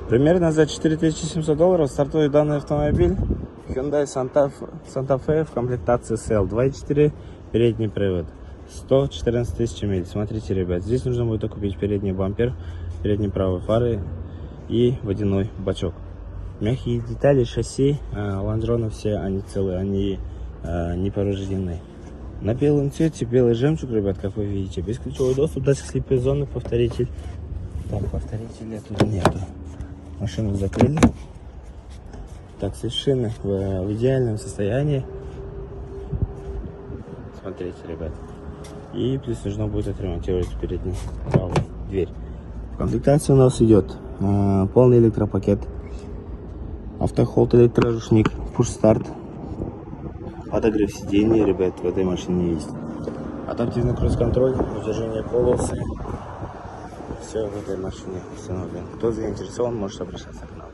Примерно за 4700 долларов стартует данный автомобиль. Hyundai Santa Fe в комплектации SL 2.4, передний привод, 114 тысяч миль. Смотрите, ребят, здесь нужно будет купить передний бампер, передние правые фары и водяной бачок. Мягкие детали, шасси, лонжероны все, они целые, они не повреждены. На белом цвете, белый жемчуг, ребят, как вы видите, бесключевой доступ, датчик слепой зоны, повторитель. Так, повторителя тут нету. Машину закрыли. Так, все шины в идеальном состоянии. Смотрите, ребят. И плюс нужно будет отремонтировать переднюю правую дверь. В комплектации у нас идет полный электропакет, автохолд, электроручник, пуш-старт, подогрев сидений, ребят, в этой машине есть. Адаптивный круиз-контроль, удержание полосы. Все в этой машине установлено. Кто заинтересован, может обращаться к нам.